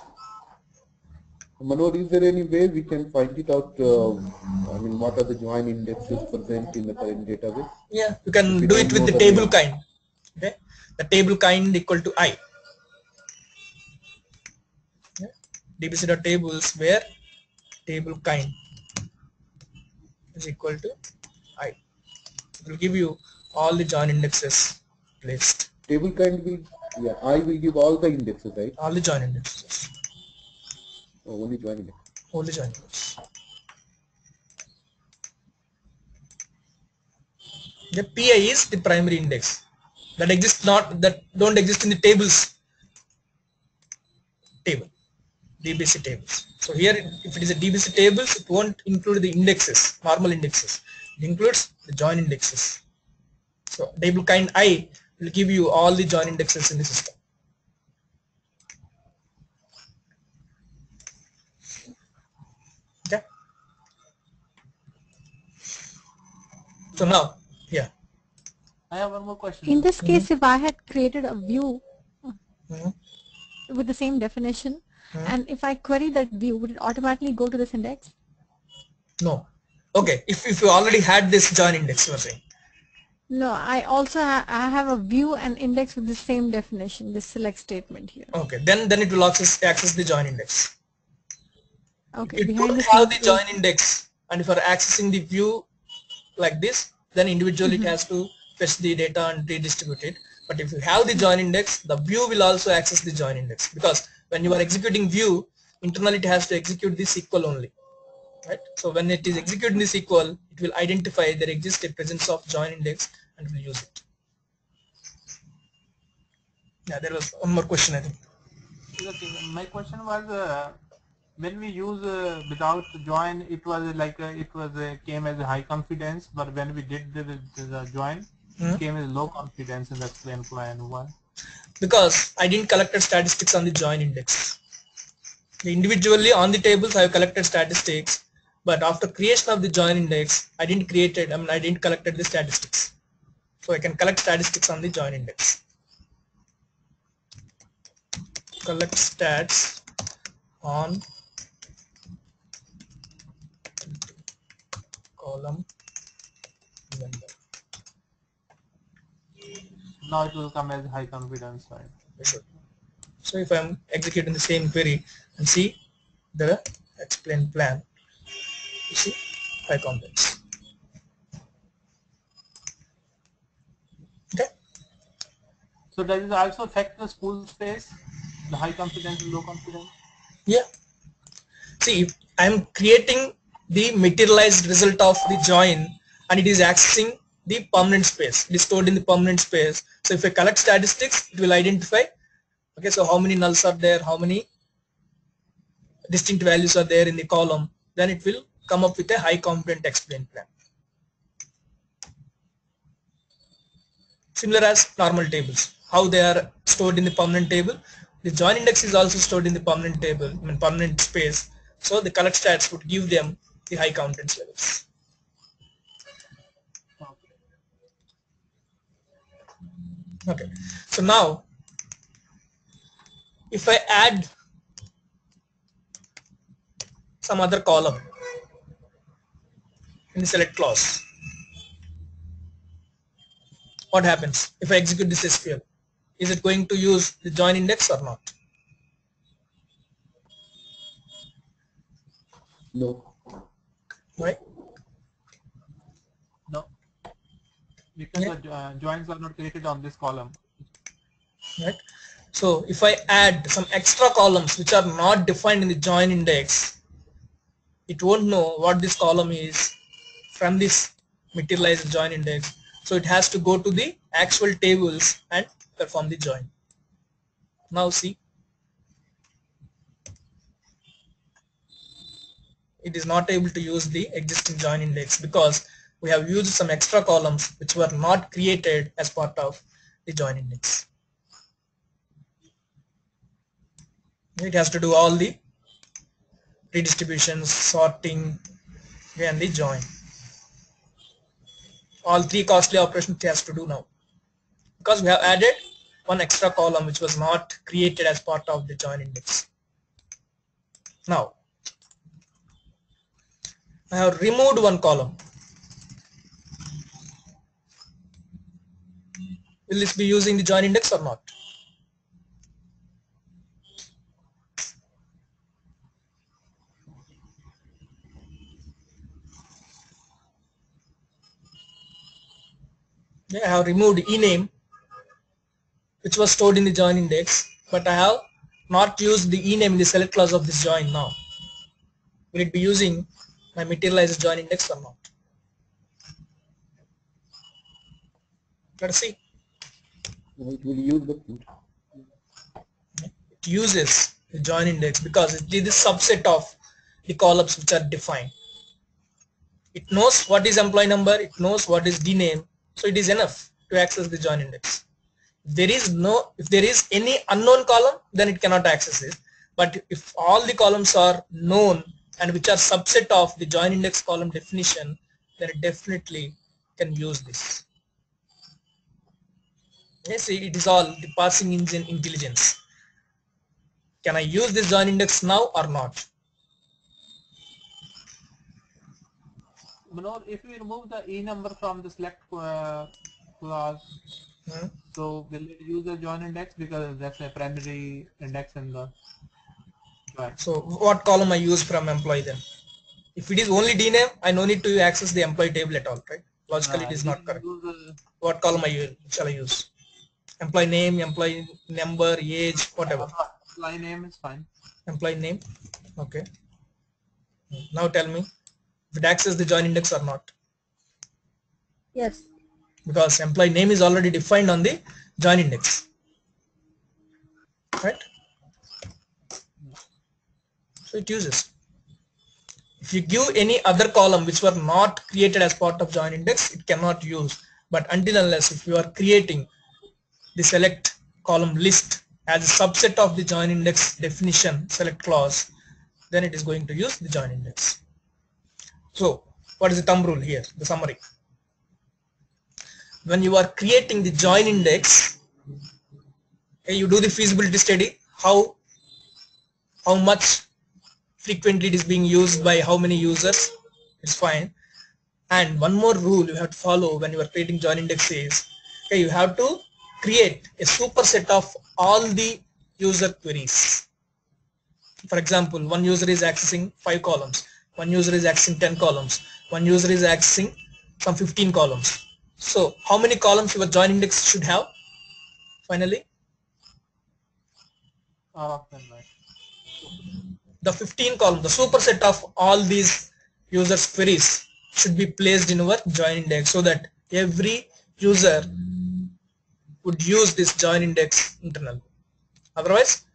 Manoj, is there any way we can find it out? I mean, what are the join indexes present in the current database? Yeah, you can do it with the table kind. Okay, the table kind equal to I. Yeah. dbc.tables where table kind is equal to I. It will give you all the join indexes placed. Table kind will, yeah, I will give all the indexes, right? All the join indexes. Oh, only join index. Only join indexes. The PI is the primary index that exists that don't exist in the tables table, DBC tables. So here, if it is a DBC tables, it won't include the indexes, normal indexes. It includes the join indexes. So table kind I will give you all the join indexes in the system. Okay. So now, yeah. I have one more question. In this case, if I had created a view Mhm. with the same definition, Mhm. and if I query that view, would it automatically go to this index? No. Okay. If you already had this join index, you are saying. No, I also I have a view and index with the same definition, this select statement here. Okay. Then it will access the join index. Okay, If you behind don't the have scenes the join index, and if you are accessing the view like this, then individually it has to fetch the data and redistribute it. But if you have the join index, the view will also access the join index, because when you are executing view, internally it has to execute the SQL only, right? So when it is executing the SQL, it will identify there exists a presence of join index and will use it. Yeah, there was one more question, I think. Okay, my question was when we use without join, it was like it was came as a high confidence, but when we did the join, it came as low confidence in the explain plan. Why? Because I didn't collect statistics on the join index. Individually on the tables I have collected statistics, but after creation of the join index, I didn't collected the statistics. So I can collect statistics on the join index. Collect stats on column member. Now it will come as high confidence, right? So if I'm executing the same query and see the explain plan, you see high confidence. Okay. So does it also affect the spool space, the high confidence and low confidence? Yeah. See, if I'm creating the materialized result of the join and it is accessing the permanent space, it is stored in the permanent space. So if I collect statistics, it will identify, okay, so how many nulls are there, how many distinct values are there in the column, then it will come up with a high confident explain plan. Similar as normal tables, how they are stored in the permanent table, the join index is also stored in the permanent table, permanent space. So the collect stats would give them the high confidence levels. Okay, so now if I add some other column in the select clause, what happens if I execute this SQL? Is it going to use the join index or not? No. Right? No, because Yeah. the joins are not created on this column. Right? So if I add some extra columns which are not defined in the join index, it won't know what this column is from this materialized join index. So it has to go to the actual tables and perform the join. Now see, it is not able to use the existing join index because we have used some extra columns which were not created as part of the join index. It has to do all the redistributions, sorting, and the join. All three costly operations it has to do now, because we have added one extra column which was not created as part of the join index. Now I have removed one column. Will this be using the join index or not? I have removed ename which was stored in the join index, but I have not used the ename in the select clause of this join now. Will it be using my materialized join index or not? Let's see. It will use the It uses the join index because it is the subset of the columns which are defined. It knows what is employee number, it knows what is the name, so it is enough to access the join index. If there is any unknown column, then it cannot access it. But if all the columns are known and which are subset of the join index column definition, then it definitely can use this. Yes, it is all the parsing engine intelligence. Can I use this join index now or not? Manoj, if we remove the E number from the select clause, so will it use the join index because that's a primary index in the join? So what column I use from employee then? If it is only dname, I no need to access the employee table at all, right? Logically it is not correct. What column shall I use? Employee name, employee number, age, whatever. Employee name is fine. Employee name, okay. Now tell me if it accesses the join index or not. Yes. Because employee name is already defined on the join index, right? So it uses. If you give any other column which were not created as part of join index, it cannot use. But until unless if you are creating the select column list as a subset of the join index definition select clause, then it is going to use the join index. So what is the thumb rule here? The summary. When you are creating the join index, you do the feasibility study, how much frequently it is being used by how many users, it's fine. And one more rule you have to follow when you are creating join index is, you have to create a superset of all the user queries. For example, one user is accessing 5 columns, one user is accessing 10 columns, one user is accessing some 15 columns. So how many columns your join index should have finally? All of them, right? The 15 column, the superset of all these users queries should be placed in our join index so that every user would use this join index internally. Otherwise,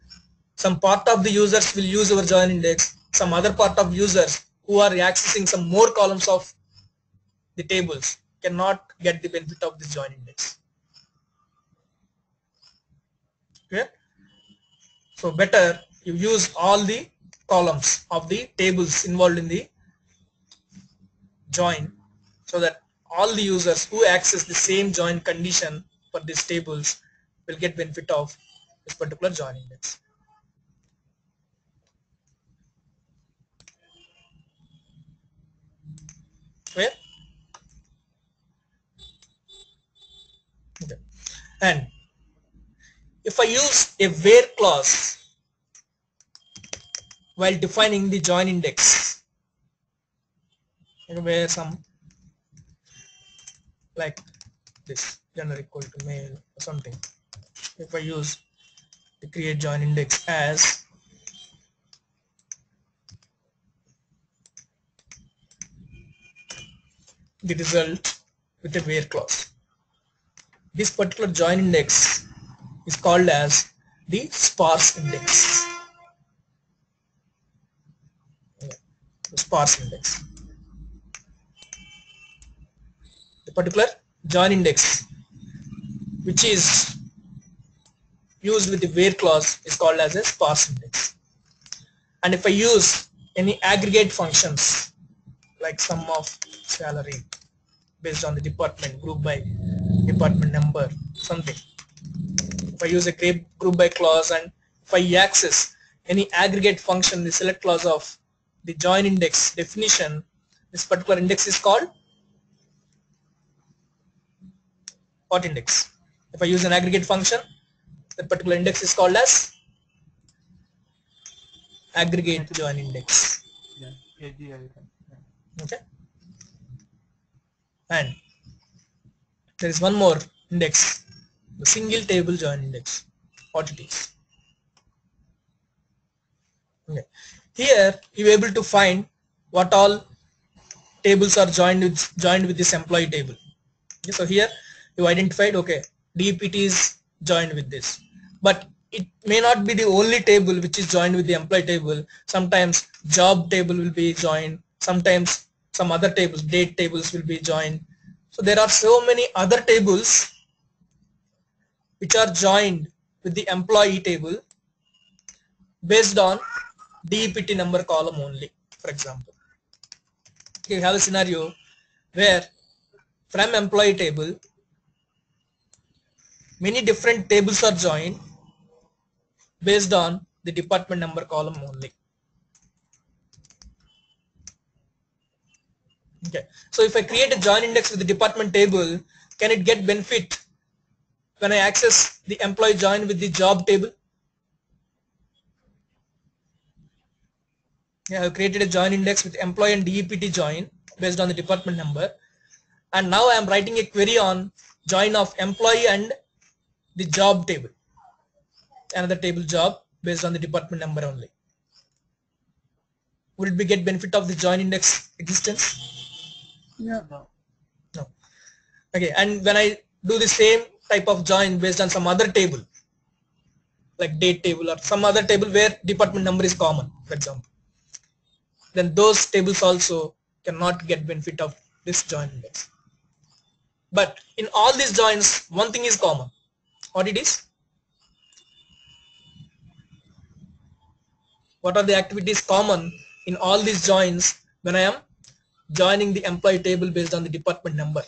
some part of the users will use our join index, some other part of users who are accessing some more columns of the tables cannot get the benefit of this join index. Okay? So better you use all the columns of the tables involved in the join so that all the users who access the same join condition for these tables will get benefit of this particular join index. Clear? Okay. And if I use a where clause while defining the join index, where some like this gender equal to male or something, if I use the create join index as the result with a where clause, this particular join index is called as the sparse index. The sparse index. The particular join index which is used with the where clause is called as a sparse index. And if I use any aggregate functions like sum of salary based on the department, group by department number, something, if I use a group by clause and if I access any aggregate function, the select clause of the join index definition, this particular index is called what index? If I use an aggregate function, that particular index is called as aggregate join index. Yeah, AGI. Yeah. Okay. And there is one more index, the single table join index, Oddity. Okay. Here you are able to find what all tables are joined with this employee table. Okay, so here you identified, okay, DPT is joined with this, but it may not be the only table which is joined with the employee table. Sometimes job table will be joined, sometimes some other tables, date tables will be joined. So there are so many other tables which are joined with the employee table based on DEPT number column only. For example, you have a scenario where from employee table many different tables are joined based on the department number column only. Okay, so if I create a join index with the department table, can it get benefit when I access the employee join with the job table? Yeah, I have created a join index with employee and DEPT join based on the department number, and now I am writing a query on join of employee and the job table, another table job based on the department number only. Would it be get benefit of the join index existence? Yeah. No. No. Okay, and when I do the same type of join based on some other table, like date table or some other table where department number is common, for example, then those tables also cannot get benefit of this join index. But in all these joins, one thing is common. What it is? What are the activities common in all these joins when I am joining the employee table based on the department number?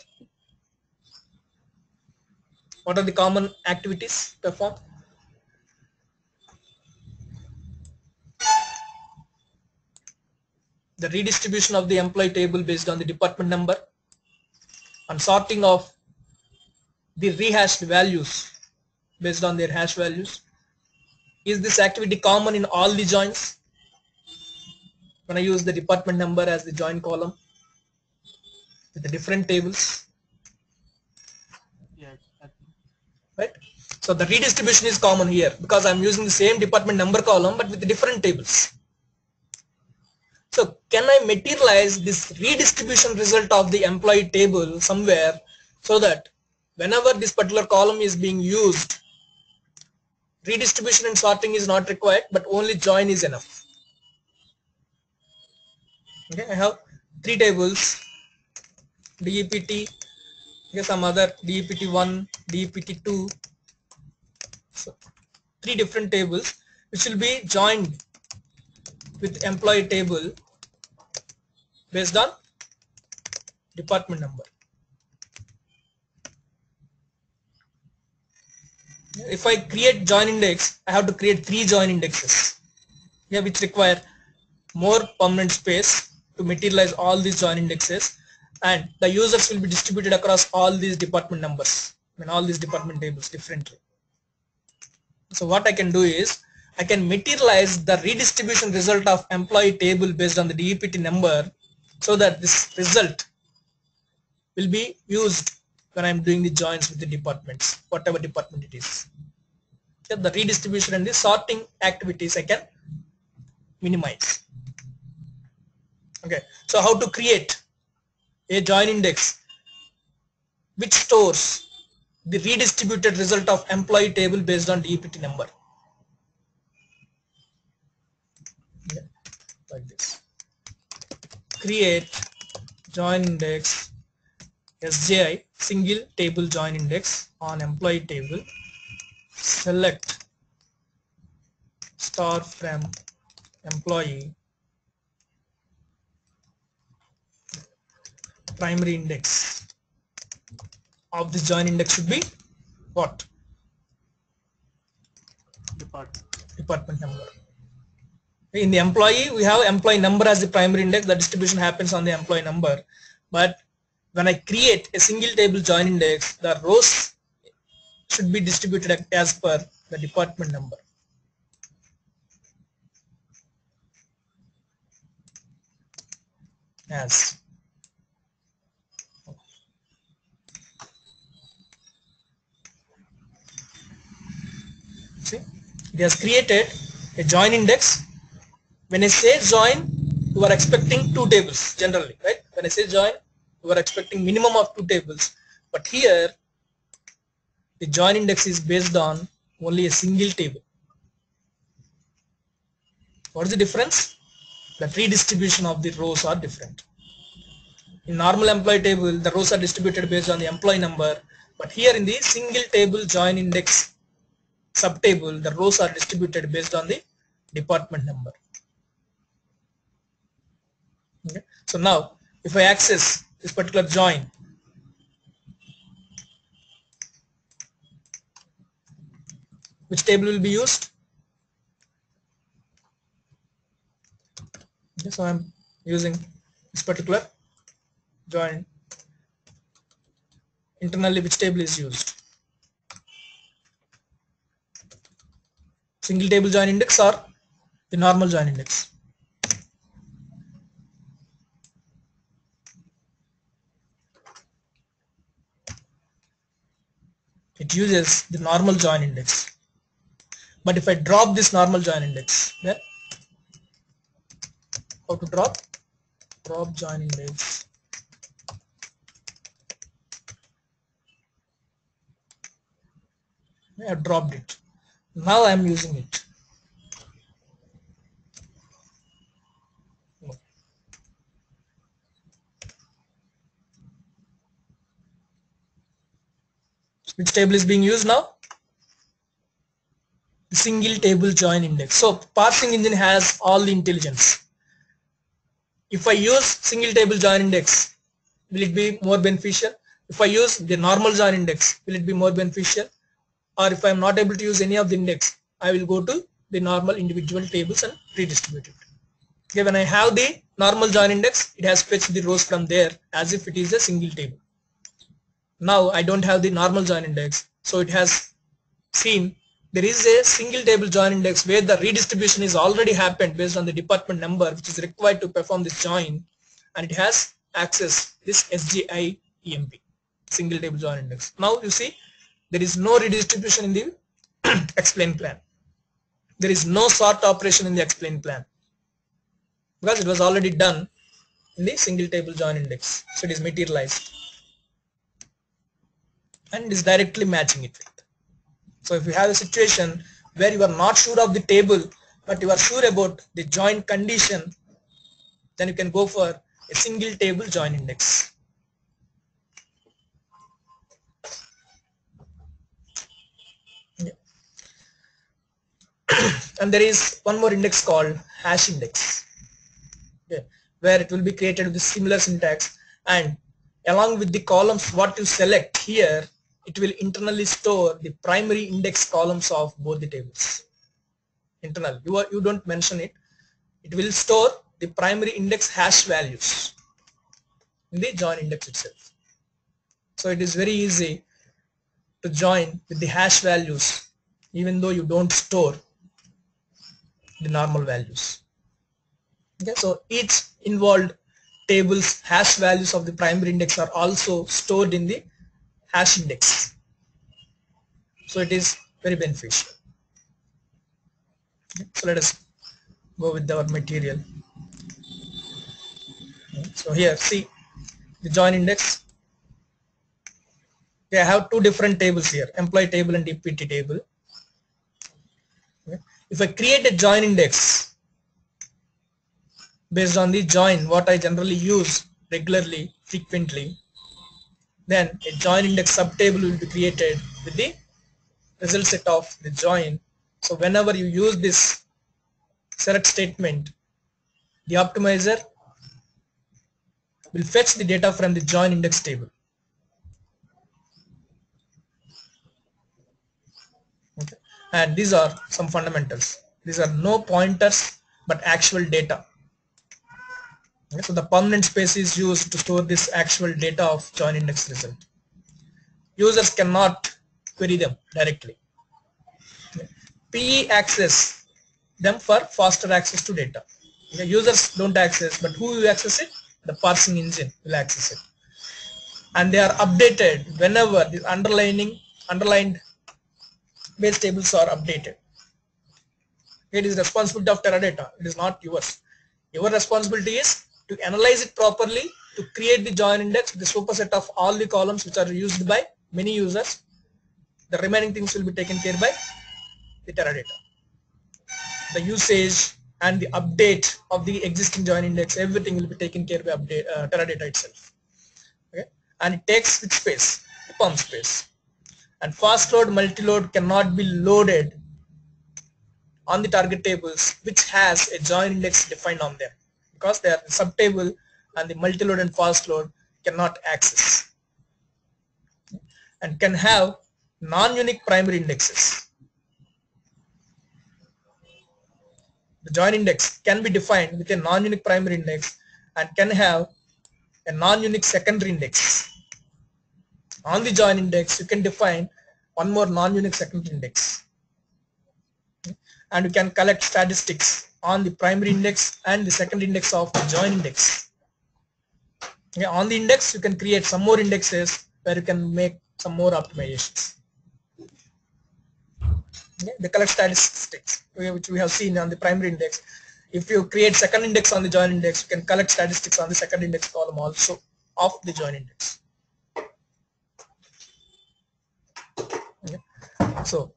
What are the common activities performed? The redistribution of the employee table based on the department number and sorting of the rehashed values based on their hash values. Is this activity common in all the joins when I use the department number as the join column with the different tables? Yes, I think. Right? So the redistribution is common here because I'm using the same department number column but with different tables. So can I materialize this redistribution result of the employee table somewhere so that whenever this particular column is being used, redistribution and sorting is not required but only join is enough? Okay, I have three tables, DEPT, okay, some other DEPT1, DEPT2, so three different tables which will be joined with employee table based on department number. If I create join index, I have to create three join indexes, yeah, which require more permanent space to materialize all these join indexes, and the users will be distributed across all these department numbers and all these department tables differently. So what I can do is I can materialize the redistribution result of employee table based on the DEPT number so that this result will be used when I'm doing the joins with the departments, whatever department it is. So the redistribution and the sorting activities I can minimize. Okay, so how to create a join index which stores the redistributed result of employee table based on DEPT number. Okay, like this. Create join index SJI single table join index on employee table. Select star from employee primary index of this join index should be what? Department number. In the employee, we have employee number as the primary index. The distribution happens on the employee number. But when I create a single table join index, the rows should be distributed as per the department number. As see, it has created a join index. When I say join, you are expecting two tables generally, right? When I say join, you are expecting minimum of two tables. But here, the join index is based on only a single table. What is the difference? The redistribution of the rows are different. In normal employee table, the rows are distributed based on the employee number, But here in the single table join index subtable, the rows are distributed based on the department number. Okay. So now if I access this particular join, which table will be used? Okay, so I'm using this particular join. Internally, which table is used? Single table join index or the normal join index? It uses the normal join index. But if I drop this normal join index, then how to drop? Drop join index. I have dropped it. Now I am using it. Which table is being used now? The single table join index. So parsing engine has all the intelligence. If I use single table join index, will it be more beneficial? If I use the normal join index, will it be more beneficial? Or if I am not able to use any of the index, I will go to the normal individual tables and redistribute it. Okay, when I have the normal join index, it has fetched the rows from there as if it is a single table. Now I don't have the normal join index, so it has seen there is a single table join index where the redistribution is already happened based on the department number which is required to perform this join, and it has accessed this SGI EMP, single table join index. Now you see there is no redistribution in the explain plan. There is no sort operation in the explain plan because it was already done in the single table join index. So it is materialized and is directly matching it with. So if you have a situation where you are not sure of the table but you are sure about the join condition, then you can go for a single table join index. Yeah. And there is one more index called hash index, okay, where it will be created with a similar syntax, and along with the columns what you select here, it will internally store the primary index columns of both the tables. Internal, you don't mention it. It will store the primary index hash values in the join index itself. So it is very easy to join with the hash values even though you don't store the normal values. Okay, so each involved table's hash values of the primary index are also stored in the hash index. So it is very beneficial. Okay, so let us go with our material. Okay, so here see the join index. Okay, I have two different tables here, employee table and DPT table. Okay. If I create a join index based on the join what I generally use regularly, frequently, then a join index subtable will be created with the result set of the join. So whenever you use this select statement, the optimizer will fetch the data from the join index table. Okay. And these are some fundamentals. These are no pointers but actual data. Okay. So the permanent space is used to store this actual data of join index result. Users cannot query them directly. Okay. PE access them for faster access to data. Okay. Users don't access, but who will access it? The parsing engine will access it. And they are updated whenever the underlined base tables are updated. It is responsibility of Teradata. It is not yours. Your responsibility is to analyze it properly, to create the join index, the superset of all the columns which are used by many users. The remaining things will be taken care by the Teradata. The usage and the update of the existing join index, everything will be taken care by Teradata itself. Okay? And it takes which space? The perm space. And fast load, multi-load cannot be loaded on the target tables which has a join index defined on them, because they are the subtable and the multi-load and fast load cannot access, and can have non-unique primary indexes. The join index can be defined with a non-unique primary index and can have a non-unique secondary index. On the join index, you can define one more non-unique secondary index, and you can collect statistics on the primary index and the secondary index of the join index. Okay, on the index, you can create some more indexes where you can make some more optimizations. Okay, they collect statistics, which we have seen on the primary index. If you create second index on the join index, you can collect statistics on the second index column also of the join index. Okay. So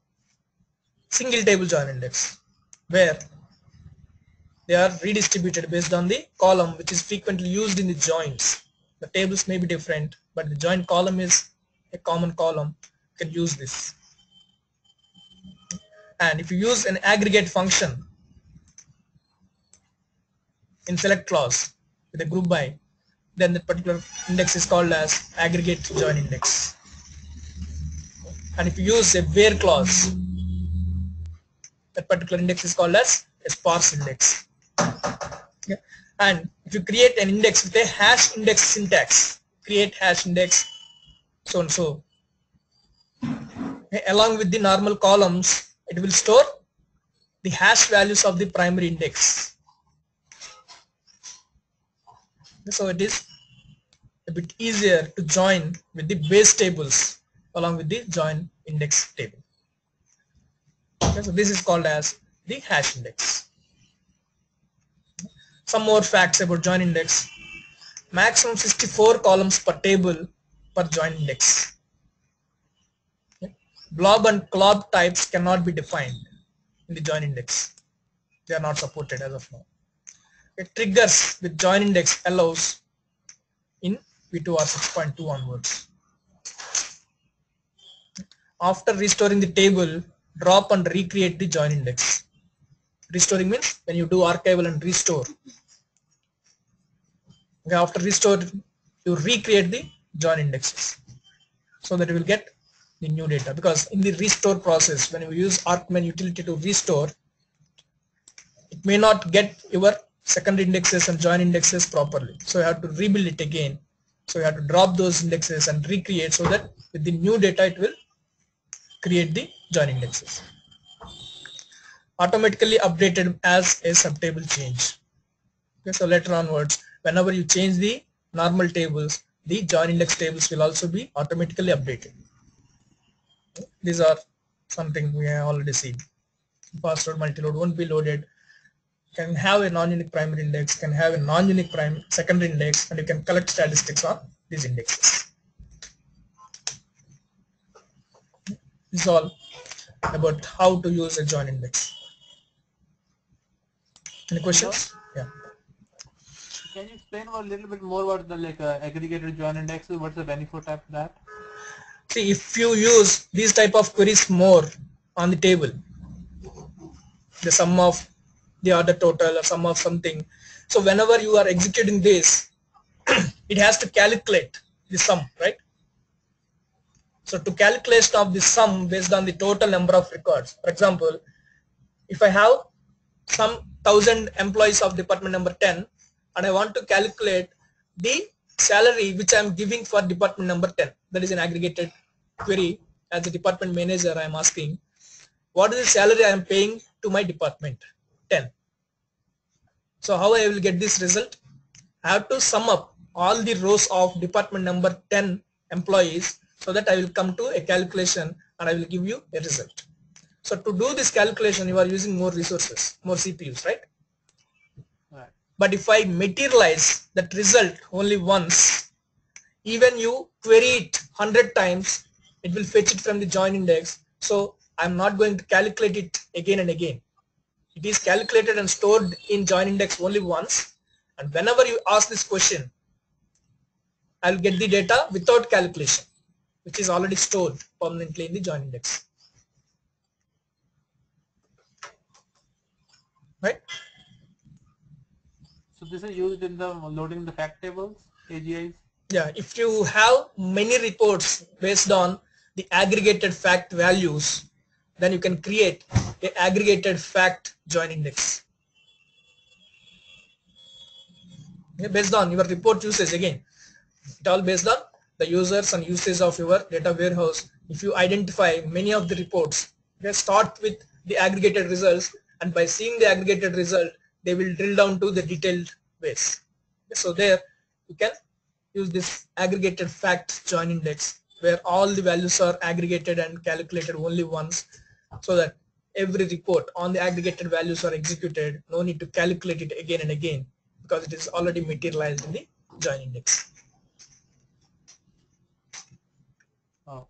single table join index, where they are redistributed based on the column which is frequently used in the joins. The tables may be different, but the join column is a common column. You can use this. And if you use an aggregate function in select clause with a group by, then that particular index is called as aggregate join index. And if you use a where clause, that particular index is called as a sparse index. Okay. And if you create an index with a hash index syntax, create hash index so and so, okay, along with the normal columns, it will store the hash values of the primary index. So it is a bit easier to join with the base tables along with the join index table. Okay, so this is called as the hash index. Some more facts about join index. Maximum 64 columns per table per join index. Okay. Blob and clob types cannot be defined in the join index. They are not supported as of now. Okay. Triggers with join index allows in V2 or 6.2 onwards. After restoring the table, drop and recreate the join index. Restoring means when you do archival and restore. Okay, after restore, you recreate the join indexes so that you will get the new data, because in the restore process, when you use arcman utility to restore, it may not get your secondary indexes and join indexes properly, so you have to rebuild it again. So you have to drop those indexes and recreate so that with the new data it will create the join indexes. Automatically updated as a subtable change. Okay, so later onwards, whenever you change the normal tables, the join index tables will also be automatically updated. These are something we have already seen. Fast load, multi-load won't be loaded. Can have a non-unique primary index, can have a non-unique secondary index, and you can collect statistics on these indexes. This is all about how to use a join index. Any questions? Yeah. Can you explain a little bit more about the aggregated join indexes? What's the benefit of that? See, if you use these type of queries more on the table, the sum of the order total or sum of something, so whenever you are executing this, it has to calculate the sum, right? So to calculation of the sum based on the total number of records, for example, if I have some 1000 employees of department number 10 and I want to calculate the salary which I am giving for department number 10, that is an aggregated query. As a department manager, I am asking what is the salary I am paying to my department 10. So how I will get this result? I have to sum up all the rows of department number 10 employees so that I will come to a calculation and I will give you a result. So to do this calculation, you are using more resources, more CPUs, right? Right. But if I materialize that result only once, even you query it 100 times, it will fetch it from the join index. So I'm not going to calculate it again and again. It is calculated and stored in join index only once, and whenever you ask this question, I'll get the data without calculation. which is already stored permanently in the join index. Right? So this is used in the loading the fact tables, AGIs. Yeah, if you have many reports based on the aggregated fact values, then you can create a aggregated fact join index. Okay, based on your report usage again. It all based on the users and usage of your data warehouse. If you identify many of the reports, they start with the aggregated results, and by seeing the aggregated result, they will drill down to the detailed base. So there you can use this aggregated fact join index where all the values are aggregated and calculated only once, so that every report on the aggregated values are executed. No need to calculate it again and again because it is already materialized in the join index. Oh,